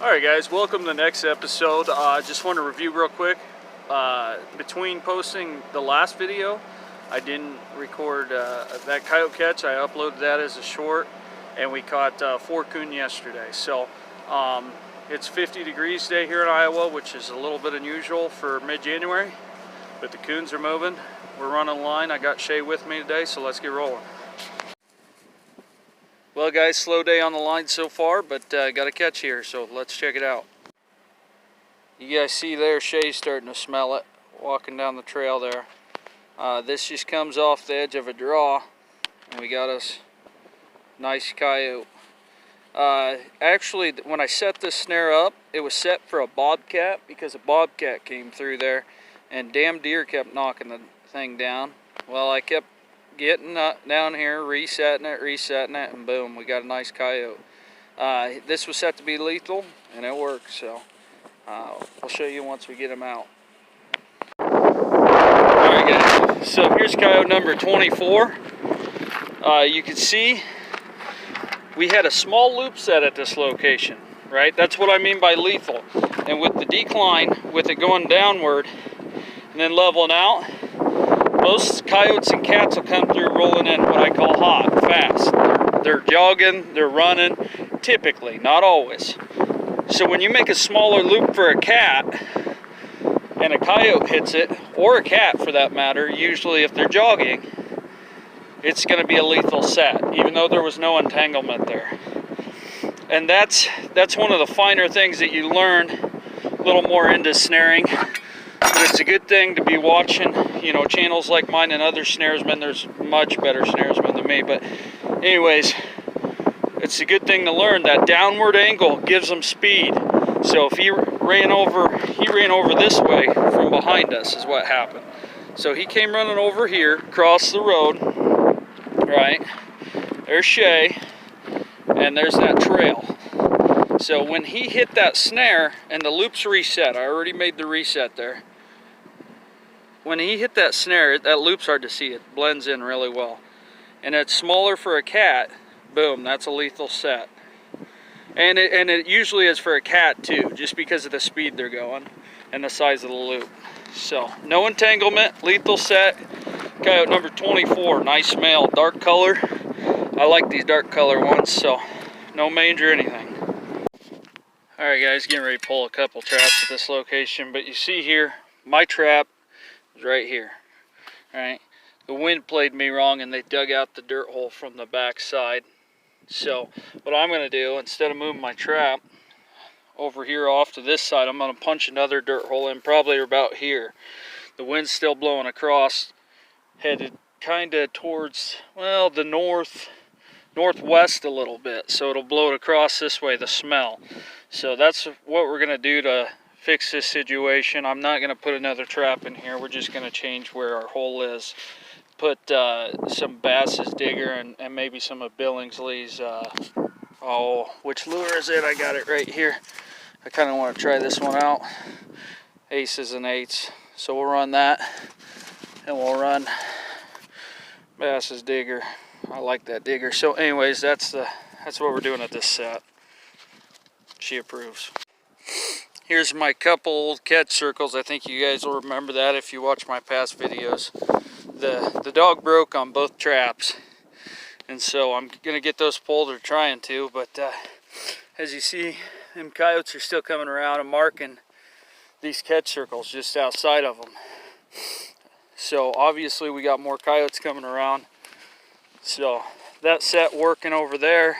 Alright guys, welcome to the next episode. Just want to review real quick. Between posting the last video, I didn't record that coyote catch. I uploaded that as a short, and we caught 4 coon yesterday. So it's 50 degrees today here in Iowa, which is a little bit unusual for mid-January, but the coons are moving. We're running a line. I got Shay with me today, so let's get rolling. Well guys, slow day on the line so far, but got a catch here, so let's check it out. You guys see there, Shay's starting to smell it, walking down the trail there. This just comes off the edge of a draw, and we got us nice coyote. Actually, when I set this snare up, it was set for a bobcat because a bobcat came through there, and damn deer kept knocking the thing down. Well, I kept getting down here, resetting it, and boom, we got a nice coyote. This was set to be lethal, and it worked, so I'll show you once we get him out. Alright guys, so here's coyote number 24. You can see we had a small loop set at this location, right? That's what I mean by lethal. And with the decline, with it going downward and then leveling out, most coyotes and cats will come through rolling in what I call hot, fast. They're jogging, they're running, typically, not always. So when you make a smaller loop for a cat and a coyote hits it, or a cat for that matter, usually if they're jogging, it's going to be a lethal set, even though there was no entanglement there. And that's one of the finer things that you learn a little more into snaring. But it's a good thing to be watching, you know, channels like mine and other snaresmen. There's much better snaresmen than me, but anyways, it's a good thing to learn. That downward angle gives them speed. So if he ran over this way from behind us is what happened. So he came running over here, across the road, right? There's Shay, and there's that trail. So when he hit that snare, and the loop's reset, I already made the reset there. When he hit that snare, that loop's hard to see. It blends in really well. And it's smaller for a cat. Boom, that's a lethal set. And it usually is for a cat too, just because of the speed they're going and the size of the loop. So, no entanglement, lethal set. Coyote number 24, nice male, dark color. I like these dark color ones, so no mange or anything. Alright guys, getting ready to pull a couple traps at this location, but you see here, my trap is right here. Alright, the wind played me wrong and they dug out the dirt hole from the back side. So what I'm going to do, instead of moving my trap over here off to this side, I'm going to punch another dirt hole in, probably about here. The wind's still blowing across, headed kind of towards, well, the northwest a little bit, so it'll blow it across this way, the smell. So that's what we're going to do to fix this situation. I'm not going to put another trap in here. We're just going to change where our hole is. Put some Bass's digger and maybe some of Billingsley's, which lure is it? I got it right here. I kind of want to try this one out. Aces and eights. So we'll run that, and we'll run Bass's digger. I like that digger. So anyways, that's what we're doing at this set. She approves. Here's my couple old catch circles. I think you guys will remember that if you watch my past videos. The dog broke on both traps, and so I'm gonna get those pulled, or trying to, but as you see, them coyotes are still coming around and marking these catch circles just outside of them. So obviously we got more coyotes coming around. So that set working over there,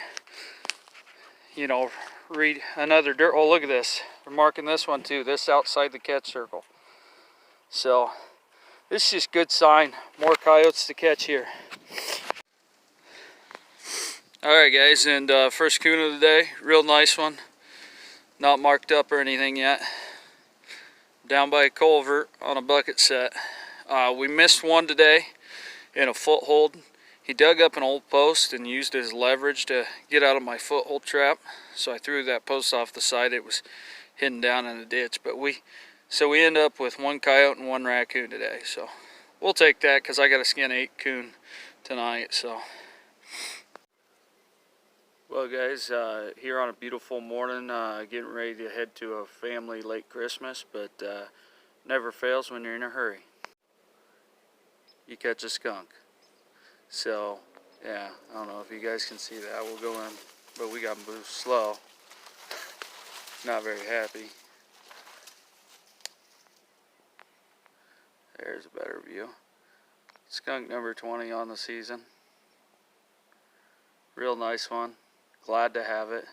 you know, read another dirt hole. Look at this, they're marking this one too, this outside the catch circle. So this is just good sign, more coyotes to catch here. Alright guys, and first coon of the day, real nice one. Not marked up or anything yet. Down by a culvert on a bucket set. We missed one today in a foothold. He dug up an old post and used his leverage to get out of my foothold trap. So I threw that post off the side. It was hidden down in a ditch, but we end up with 1 coyote and 1 raccoon today. So we'll take that because I got to skin 8 coon tonight. So Well guys, here on a beautiful morning, getting ready to head to a family late Christmas, but never fails when you're in a hurry. You catch a skunk. So, yeah, I don't know if you guys can see that. We'll go in, but we got to move slow. Not very happy. There's a better view. Skunk number 20 on the season. Real nice one. Glad to have it.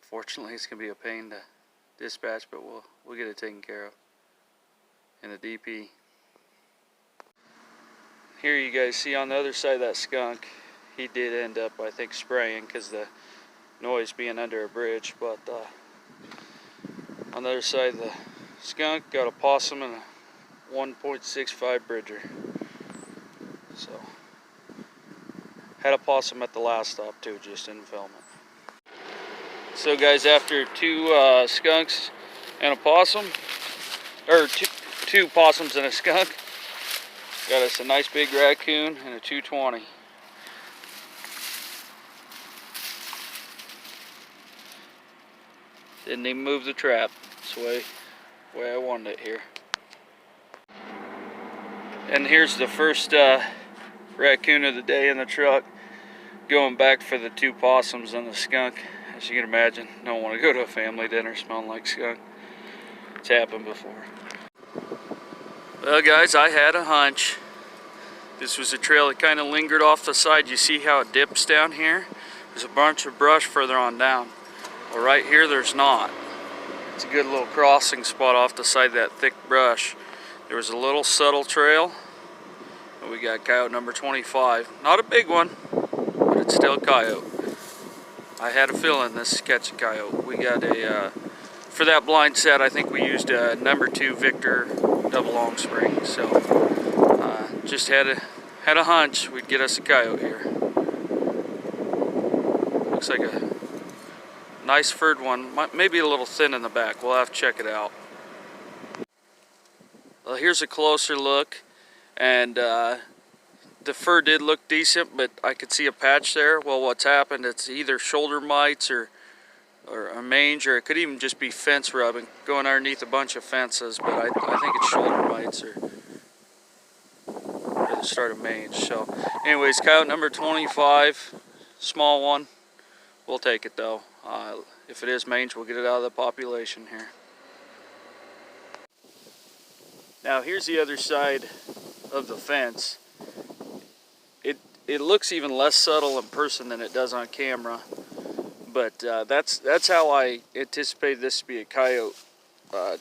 Fortunately, it's gonna be a pain to dispatch, but we'll get it taken care of in the DP. Here you guys see on the other side of that skunk, he did end up, I think, spraying because the noise being under a bridge. But on the other side of the skunk, got a possum and a 1.65 bridger. So had a possum at the last stop too, just didn't film it. So guys, after two skunks and a possum, or two possums and a skunk, got us a nice big raccoon and a 220. Didn't even move the trap. That's the way I wanted it here. And here's the first raccoon of the day in the truck, going back for the two possums and the skunk. As you can imagine, don't want to go to a family dinner smelling like skunk. It's happened before. Well guys, I had a hunch. This was a trail that kind of lingered off the side. You see how it dips down here? There's a bunch of brush further on down. Well, right here there's not. It's a good little crossing spot off the side of that thick brush. There was a little subtle trail. And we got coyote number 25. Not a big one, but it's still a coyote. I had a feeling this is catch a coyote. We got a, for that blind set, I think we used a number 2 Victor double long spring. So just had a hunch we'd get us a coyote here. Looks like a nice furred one, maybe a little thin in the back. We'll have to check it out. Well, here's a closer look, and the fur did look decent, but I could see a patch there. Well, what's happened, it's either shoulder mites or a mange, or it could even just be fence rubbing, going underneath a bunch of fences, but I think it's shoulder mites or the start of mange. So anyways, coyote number 25, small one. We'll take it though. If it is mange, we'll get it out of the population here. Now here's the other side of the fence. It looks even less subtle in person than it does on camera, but that's how I anticipated this to be a coyote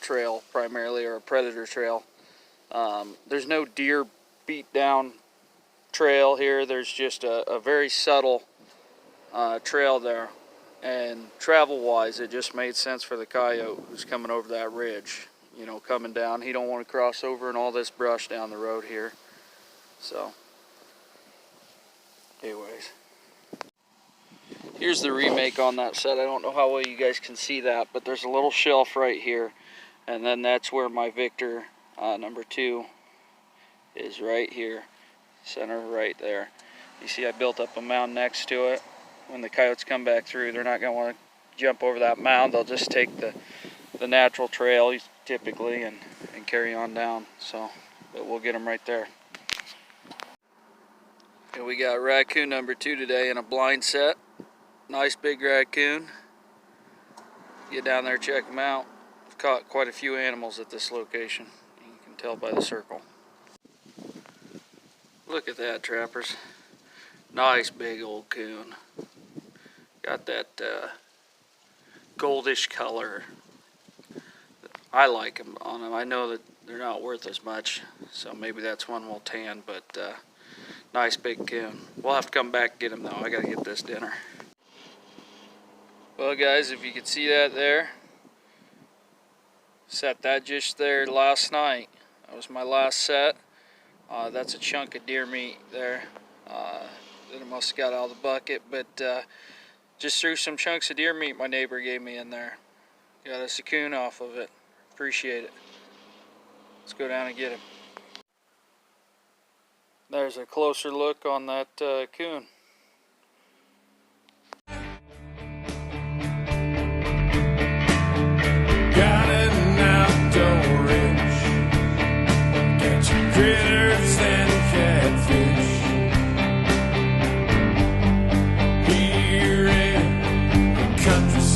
trail primarily, or a predator trail. There's no deer beat down trail here. There's just a very subtle trail there, and travel wise it just made sense for the coyote who's coming over that ridge. You know, coming down, he don't want to cross over in all this brush down the road here. So anyways, here's the remake on that set. I don't know how well you guys can see that, but there's a little shelf right here, and then that's where my Victor number 2 is, right here, center right there. You see I built up a mound next to it. When the coyotes come back through, they're not going to want to jump over that mound. They'll just take the natural trail typically and carry on down. So, but we'll get them right there. And we got raccoon number 2 today in a blind set. Nice big raccoon. Get down there, check them out. I've caught quite a few animals at this location. You can tell by the circle. Look at that, trappers. Nice big old coon. Got that goldish color. I like them on them. I know that they're not worth as much, so maybe that's one we'll tan, but nice big coon. We'll have to come back and get him though. I gotta get this dinner. Well guys, if you could see that there, set that just there last night. That was my last set. That's a chunk of deer meat there that I must have got out of the bucket, but just threw some chunks of deer meat my neighbor gave me in there. Got us a coon off of it. Appreciate it. Let's go down and get him. There's a closer look on that coon.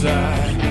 side.